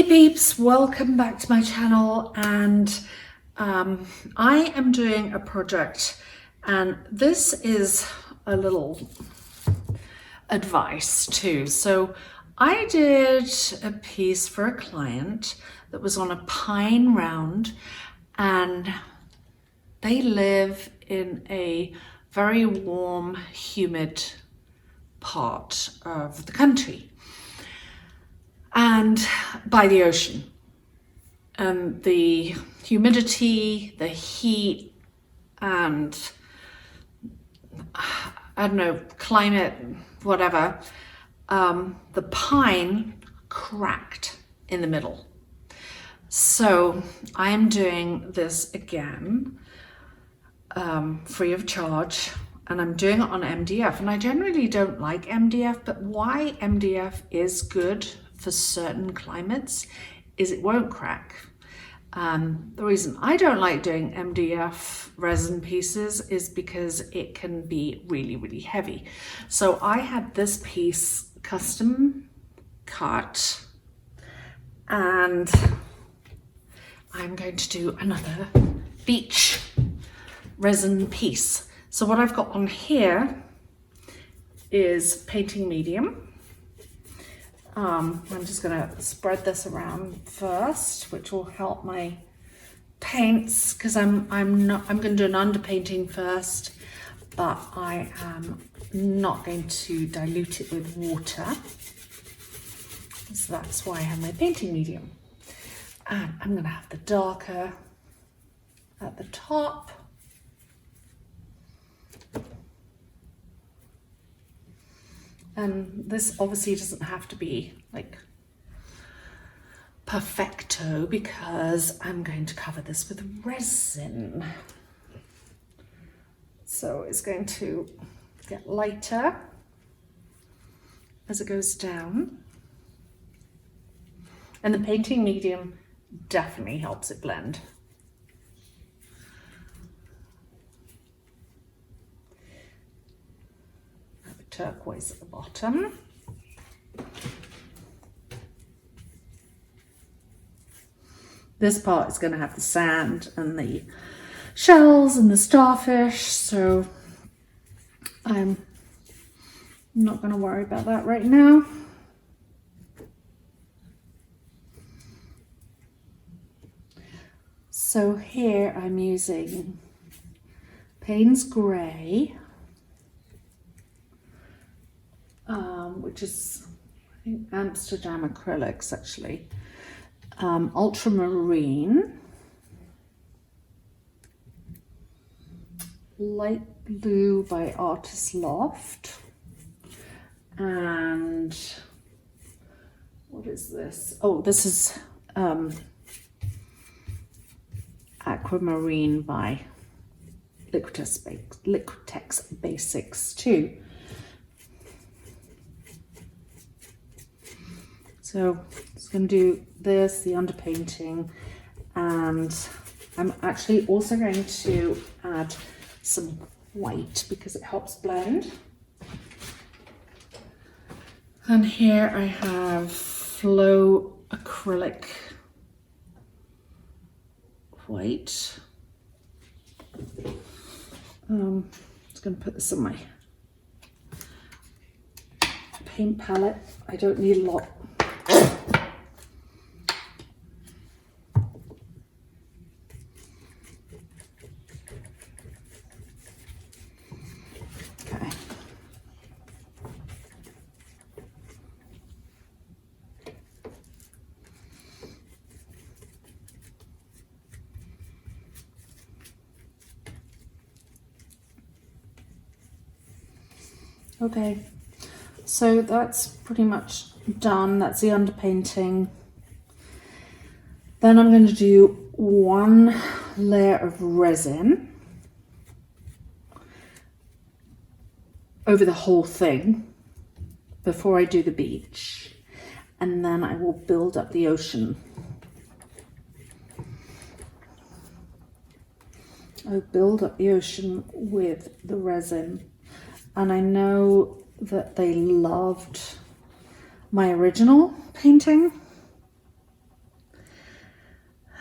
peeps, welcome back to my channel, and I am doing a project, and this is a little advice too. So I did a piece for a client that was on a pine round, and they live in a very warm, humid part of the country and by the ocean, and the humidity, the heat, and I don't know, climate, whatever, the pine cracked in the middle. So I am doing this again, free of charge, and I'm doing it on MDF. And I generally don't like MDF, but why MDF is good for certain climates is it won't crack. The reason I don't like doing MDF resin pieces is because it can be really, really heavy. So I had this piece custom cut, and I'm going to do another beach resin piece. So what I've got on here is painting medium. I'm just going to spread this around first, which will help my paints, because I'm going to do an underpainting first, but I am not going to dilute it with water. So that's why I have my painting medium. And I'm going to have the darker at the top. And this obviously doesn't have to be like perfecto, because I'm going to cover this with resin. So it's going to get lighter as it goes down. And the painting medium definitely helps it blend. Turquoise at the bottom. This part is going to have the sand and the shells and the starfish, so I'm not going to worry about that right now. So here I'm using Payne's Grey, which is, I think, Amsterdam Acrylics actually, Ultramarine, light blue by Artist Loft, and what is this? Oh, this is Aquamarine by Liquitex Basics too. So just going to do this, the underpainting, and I'm actually also going to add some white because it helps blend. And here I have Flow Acrylic White. Just going to put this on my paint palette. I don't need a lot. Okay, so that's pretty much done. That's the underpainting. Then I'm going to do one layer of resin over the whole thing before I do the beach, and then I will build up the ocean. I'll build up the ocean with the resin. And I know that they loved my original painting.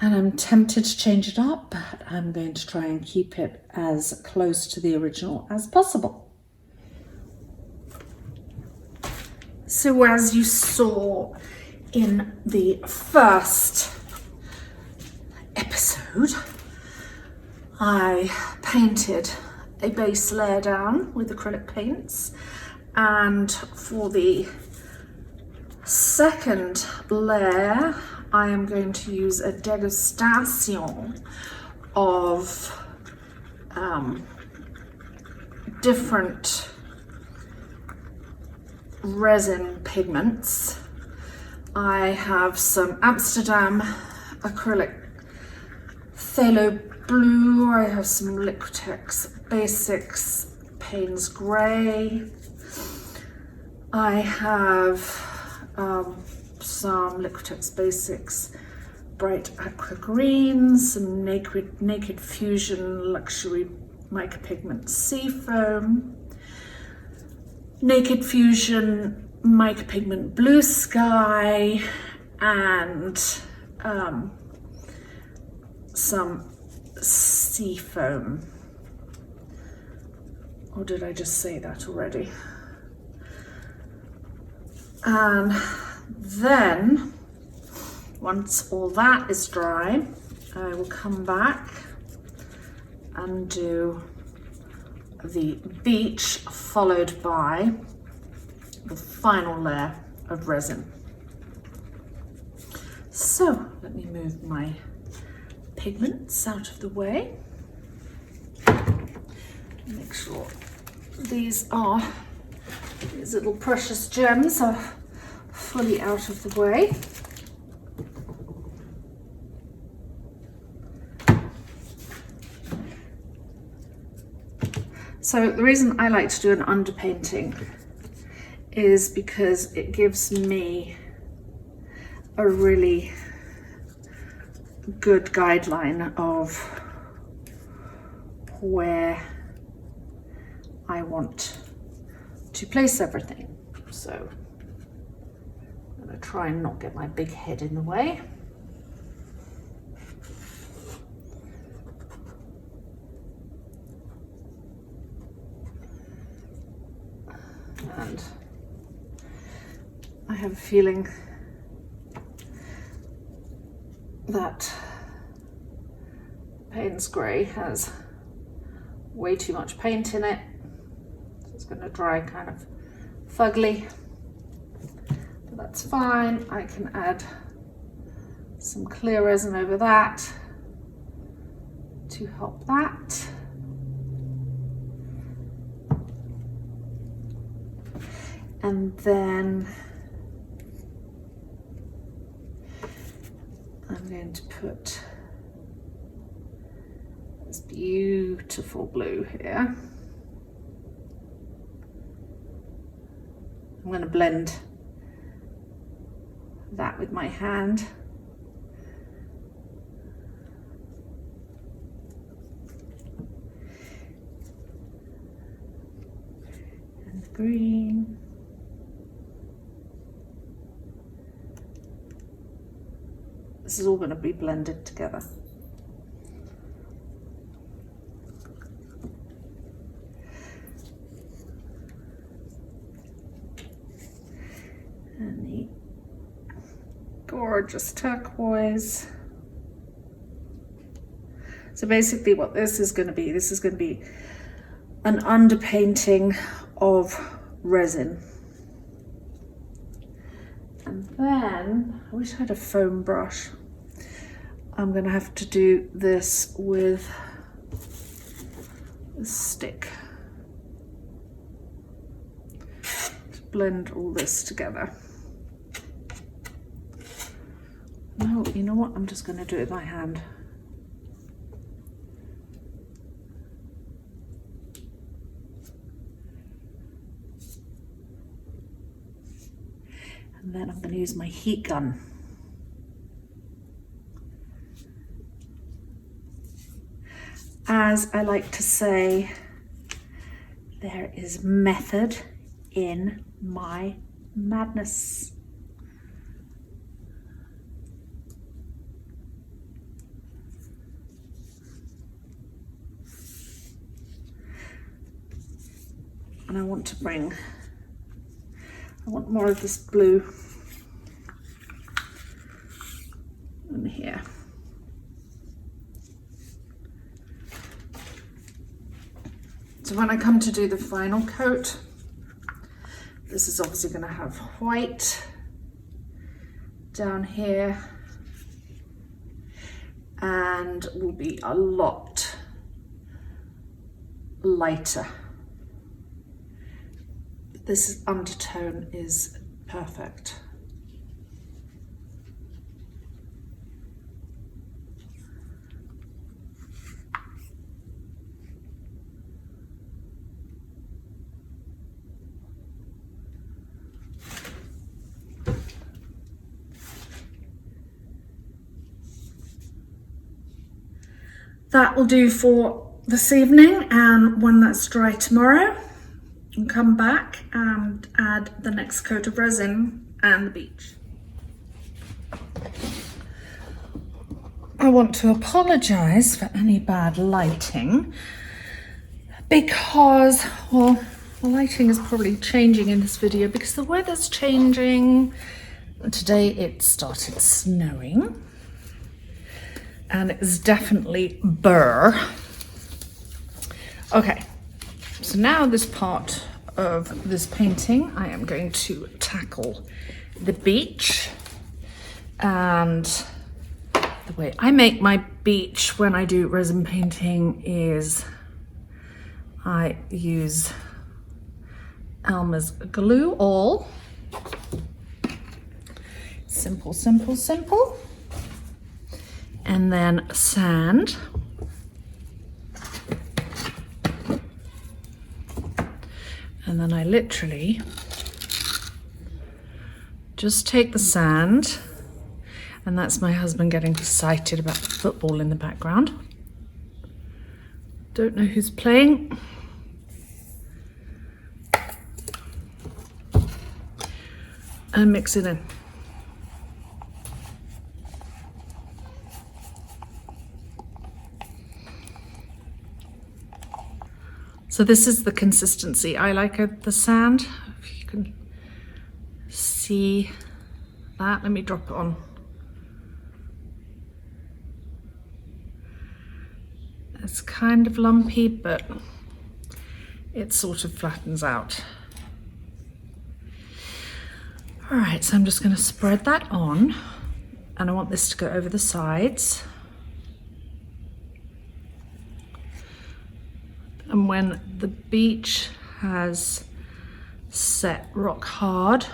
And I'm tempted to change it up, but I'm going to try and keep it as close to the original as possible. So as you saw in the first episode, I painted a base layer down with acrylic paints, and for the second layer I am going to use a degustation of different resin pigments. I have some Amsterdam acrylic phthalo blue, I have some Liquitex Basics Payne's grey, I have some Liquitex Basics bright aqua green, some Naked Fusion luxury mica pigment seafoam, Naked Fusion mica pigment blue sky, and some seafoam. Or did I just say that already? And then once all that is dry, I will come back and do the beach, followed by the final layer of resin. So let me move my pigments out of the way. Make sure these little precious gems are fully out of the way. So the reason I like to do an underpainting is because it gives me a really good guideline of where I want to place everything. So I'm going to try and not get my big head in the way. And I have a feeling that Payne's grey has way too much paint in it, so it's going to dry kind of fugly, but that's fine. I can add some clear resin over that to help that. And then I'm going to put this beautiful blue here. I'm going to blend that with my hand. And the green. This is all going to be blended together. And the gorgeous turquoise. So basically what this is going to be an underpainting of resin. And then, I wish I had a foam brush. I'm going to have to do this with a stick to blend all this together. No, you know what? I'm just going to do it with my hand. And then I'm going to use my heat gun. As I like to say, there is method in my madness. And I want more of this blue in here. So when I come to do the final coat, this is obviously going to have white down here and will be a lot lighter. This undertone is perfect. That will do for this evening, and when that's dry tomorrow, I'll come back and add the next coat of resin and the beach. I want to apologise for any bad lighting because, well, the lighting is probably changing in this video because the weather's changing. Today it started snowing. And it's definitely burr. Okay, so now this part of this painting, I am going to tackle the beach. And the way I make my beach when I do resin painting is I use Elmer's glue all. Simple, simple, simple. And then sand. And then I literally just take the sand, and that's my husband getting excited about the football in the background. Don't know who's playing. And mix it in. So this is the consistency I like of the sand. If you can see that, let me drop it on. It's kind of lumpy, but it sort of flattens out. All right, so I'm just going to spread that on, and I want this to go over the sides. And when the beach has set rock hard,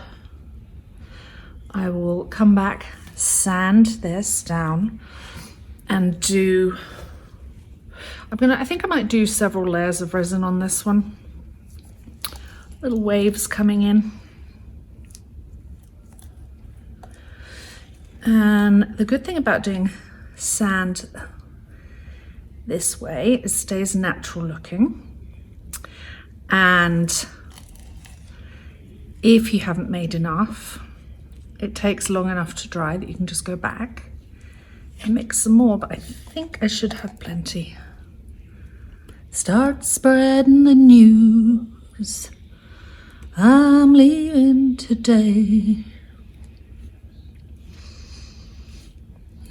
I will come back, sand this down, and do, I think I might do several layers of resin on this one. Little waves coming in. And the good thing about doing sand this way, it stays natural looking, and if you haven't made enough, it takes long enough to dry that you can just go back and mix some more, but I think I should have plenty. Start spreading the news, I'm leaving today.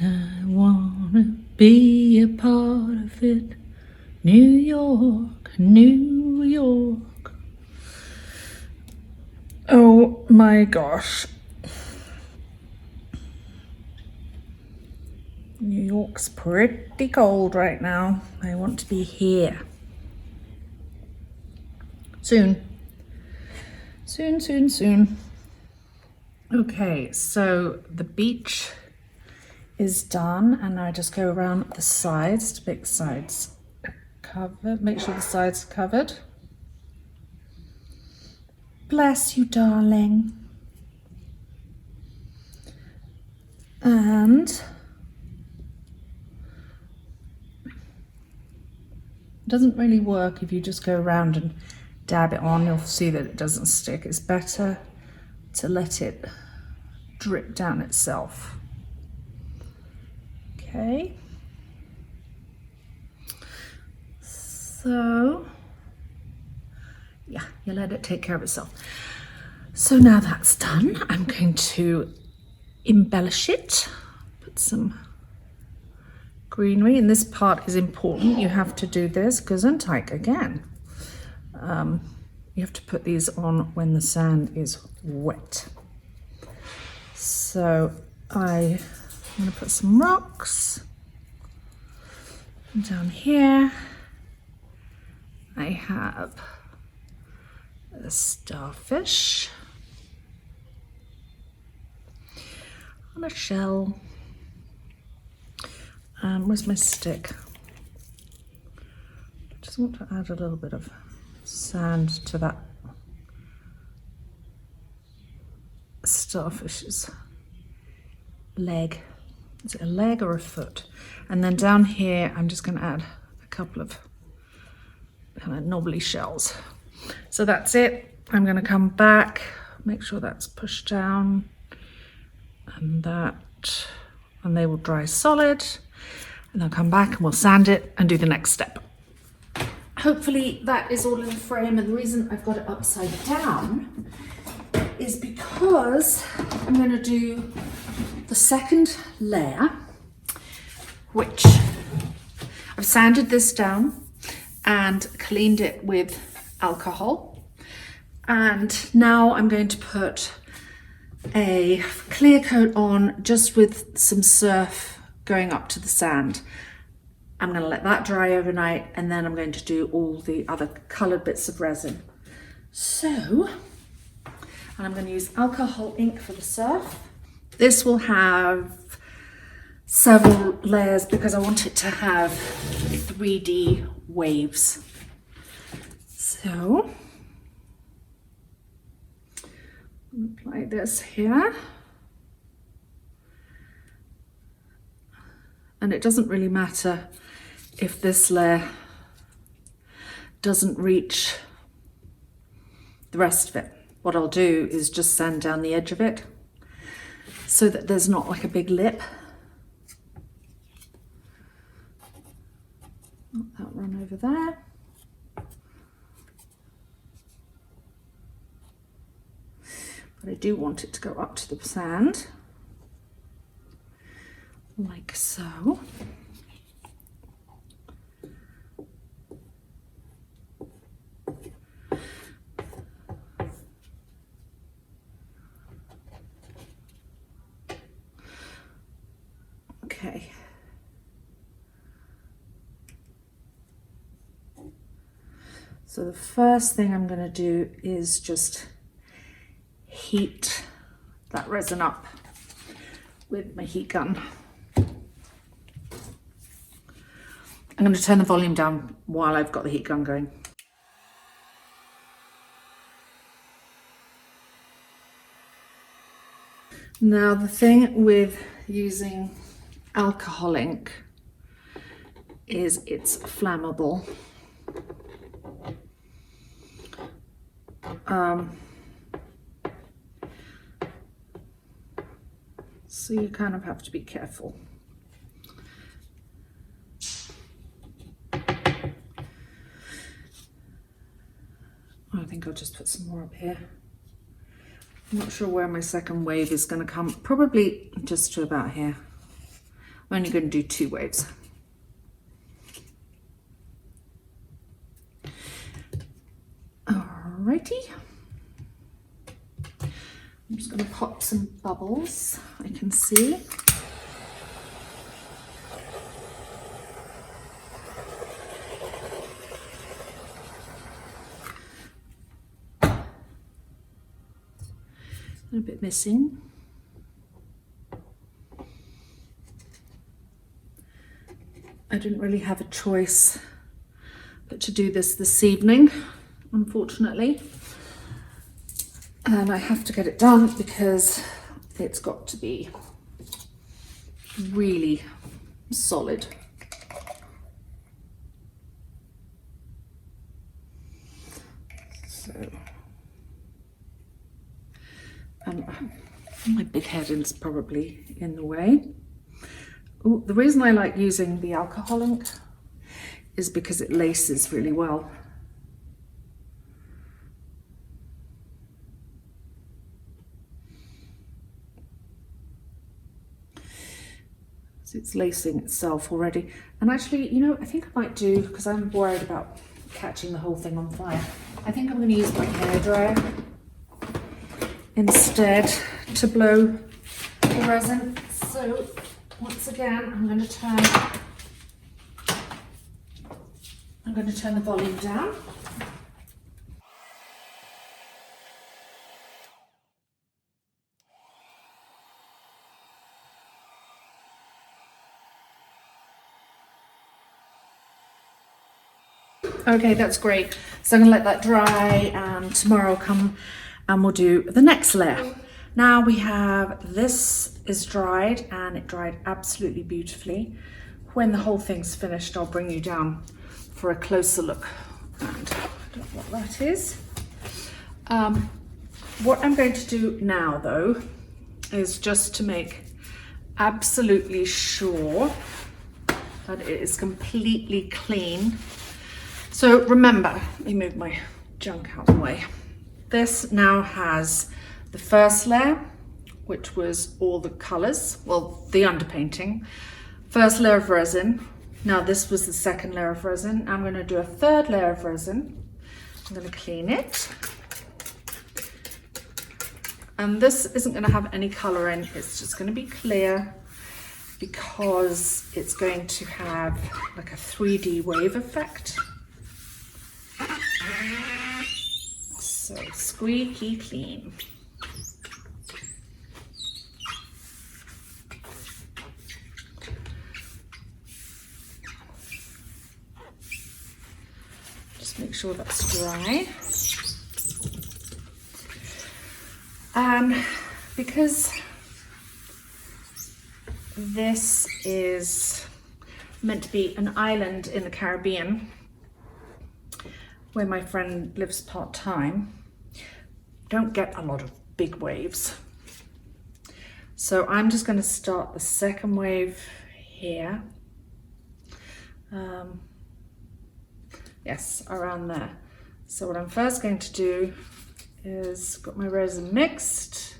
I wanna be a part of it. New York, New York. Oh my gosh. New York's pretty cold right now. I want to be here. Soon. Soon, soon, soon. Okay, so the beach is done, and I just go around the sides to make the sides covered. Make sure the sides are covered. Bless you, darling. And it doesn't really work if you just go around and dab it on. You'll see that it doesn't stick. It's better to let it drip down itself. Okay, so yeah, you let it take care of itself. So now that's done, I'm going to embellish it, put some greenery, and this part is important. You have to do this, Gesundheit again. You have to put these on when the sand is wet. So I'm going to put some rocks down here. I have a starfish on a shell. Where's my stick? Just want to add a little bit of sand to that starfish's leg. Is it a leg or a foot? And then down here I'm just going to add a couple of kind of knobbly shells. So that's it. I'm going to come back, make sure that's pushed down, and that, and they will dry solid, and I'll come back and we'll sand it and do the next step. Hopefully that is all in the frame, and the reason I've got it upside down is because I'm going to do the second layer, which I've sanded this down and cleaned it with alcohol, and now I'm going to put a clear coat on just with some surf going up to the sand. I'm going to let that dry overnight, and then I'm going to do all the other coloured bits of resin. So, and I'm going to use alcohol ink for the surf. This will have several layers because I want it to have 3D waves. So, apply this here. And it doesn't really matter if this layer doesn't reach the rest of it. What I'll do is just sand down the edge of it so that there's not like a big lip. Let that run over there. But I do want it to go up to the sand, like so. Okay. So the first thing I'm going to do is just heat that resin up with my heat gun. I'm going to turn the volume down while I've got the heat gun going. Now the thing with using alcohol ink is it's flammable. So you kind of have to be careful. I think I'll just put some more up here. I'm not sure where my second wave is going to come. Probably just to about here. I'm only going to do 2 waves. Alrighty. I'm just going to pop some bubbles I can see. A bit missing. I didn't really have a choice but to do this evening, unfortunately. And I have to get it done because it's got to be really solid. So, my big head is probably in the way. Ooh, the reason I like using the alcohol ink is because it laces really well. So it's lacing itself already. And actually, you know, I think I might do, because I'm worried about catching the whole thing on fire, I think I'm going to use my hairdryer instead to blow the resin. So once again, I'm going to turn the volume down. Okay, that's great. So I'm going to let that dry, and tomorrow I'll come and we'll do the next layer. Now we have, this is dried, and it dried absolutely beautifully. When the whole thing's finished, I'll bring you down for a closer look. And I don't know what that is. What I'm going to do now, though, is just to make absolutely sure that it is completely clean. So remember, let me move my junk out of the way. This now has the first layer, which was all the colors, well, the underpainting. First layer of resin. Now this was the second layer of resin. I'm going to do a third layer of resin. I'm going to clean it. And this isn't going to have any color in, it's just going to be clear, because it's going to have like a 3D wave effect. So squeaky clean. Just make sure that's dry. Because this is meant to be an island in the Caribbean, where my friend lives part-time, don't get a lot of big waves. So I'm just going to start the second wave here. Yes, around there. So what I'm first going to do is, got my resin mixed,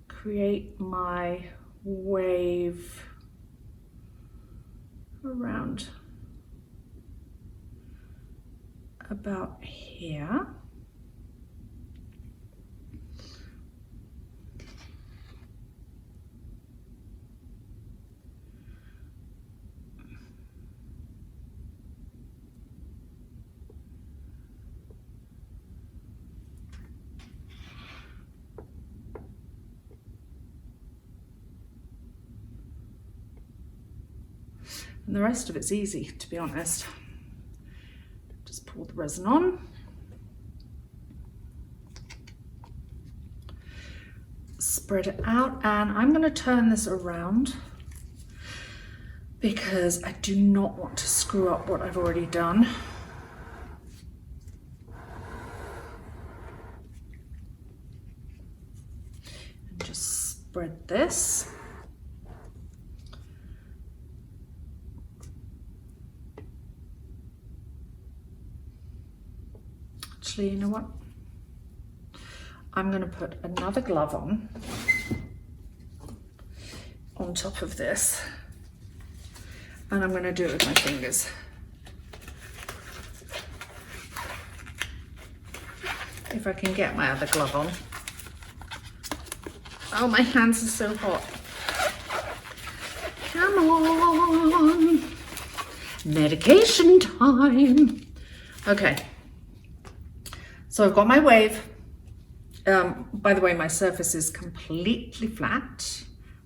create my wave around about here. And the rest of it's easy, to be honest. Just pour the resin on. Spread it out, and I'm going to turn this around because I do not want to screw up what I've already done. And just spread this. Actually, you know what? I'm going to put another glove on top of this, and I'm going to do it with my fingers. If I can get my other glove on. Oh, my hands are so hot. Come on. Medication time. Okay. So I've got my wave. By the way, my surface is completely flat.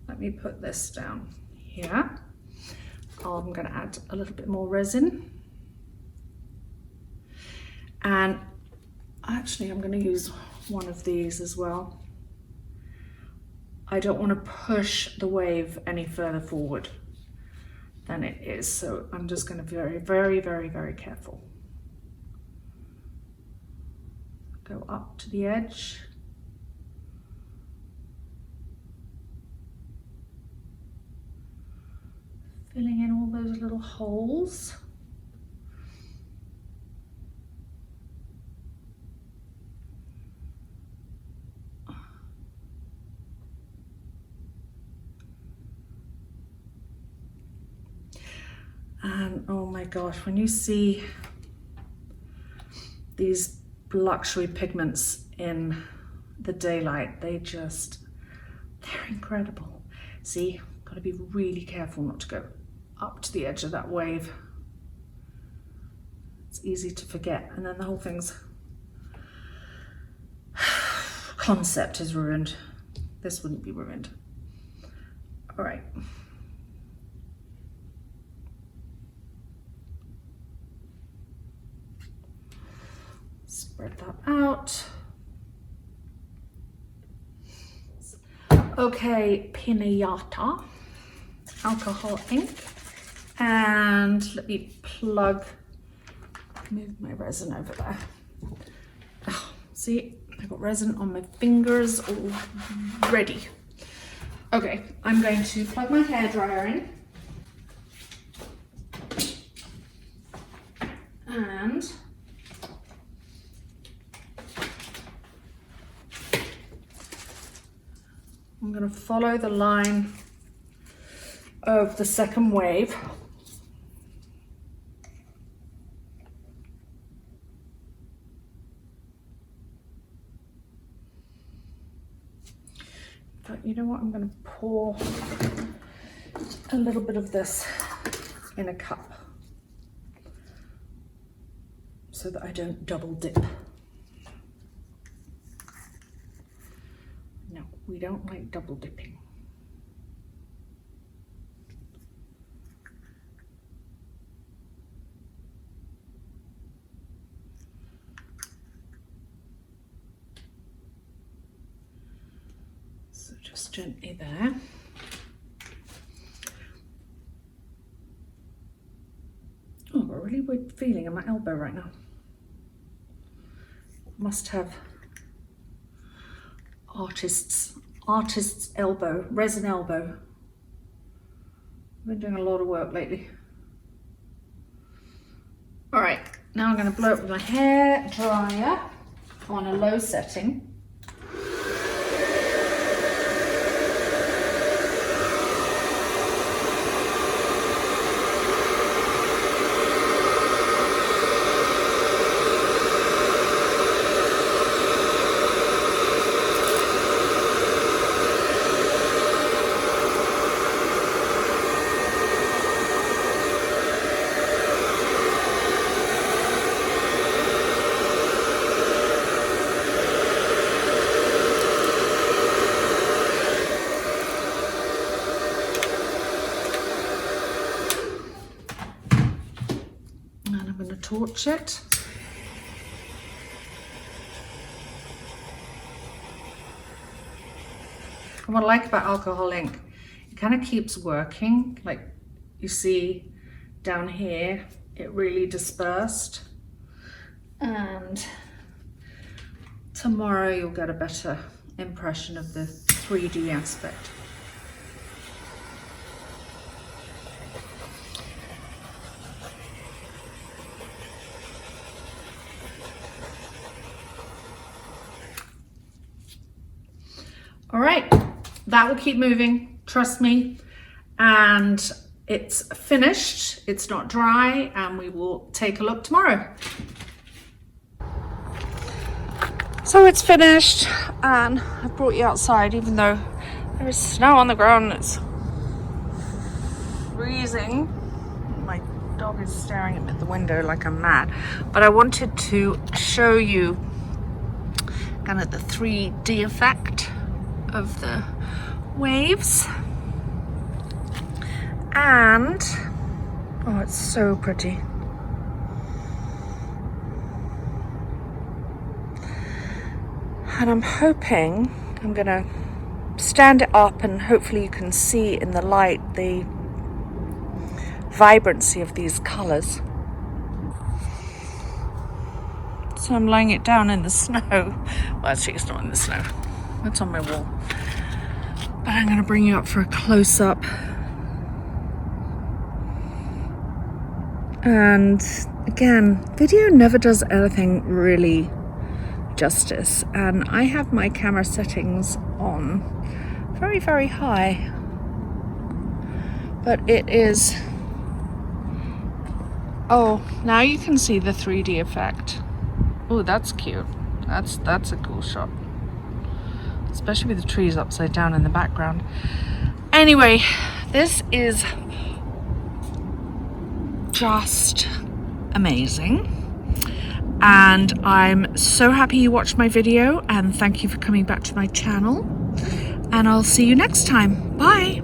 Let me put this down here. I'm going to add a little bit more resin. And actually, I'm going to use one of these as well. I don't want to push the wave any further forward than it is. So I'm just going to be very, very, very, very careful. Go up to the edge. Filling in all those little holes. oh my gosh, when you see these luxury pigments in the daylight, they're incredible. See, got to be really careful not to go up to the edge of that wave. It's easy to forget, and then the whole thing's concept is ruined. This wouldn't be ruined. All right. Spread that out. Okay, Pinata alcohol ink, and let me move my resin over there. Oh, see, I got resin on my fingers already. Okay, I'm going to plug my hairdryer in, and I'm going to follow the line of the second wave. But you know what? I'm going to pour a little bit of this in a cup so that I don't double dip. No, we don't like double dipping. So just gently there. Oh, I've got a really weird feeling in my elbow right now. Must have artist's elbow, resin elbow. I've been doing a lot of work lately. All right, now I'm going to blow it with my hair dryer on a low setting. Torch it. And what I like about alcohol ink, it kind of keeps working. Like you see down here, it really dispersed. And tomorrow you'll get a better impression of the 3D aspect. All right, that will keep moving, trust me. And it's finished, it's not dry, and we will take a look tomorrow. So it's finished, and I brought you outside, even though there is snow on the ground. It's freezing. My dog is staring at me at the window like I'm mad. But I wanted to show you kind of the 3D effect of the waves. And oh, it's so pretty. And I'm hoping I'm gonna stand it up, and hopefully you can see in the light the vibrancy of these colors. So I'm laying it down in the snow. Well, actually it's not in the snow, it's on my wall. But I'm gonna bring you up for a close-up. And again, video never does anything really justice, and I have my camera settings on very, very high, but it is Oh, now you can see the 3D effect. Oh, that's cute. That's a cool shot. Especially with the trees upside down in the background. Anyway, this is just amazing. And I'm so happy you watched my video, and thank you for coming back to my channel. And I'll see you next time. Bye.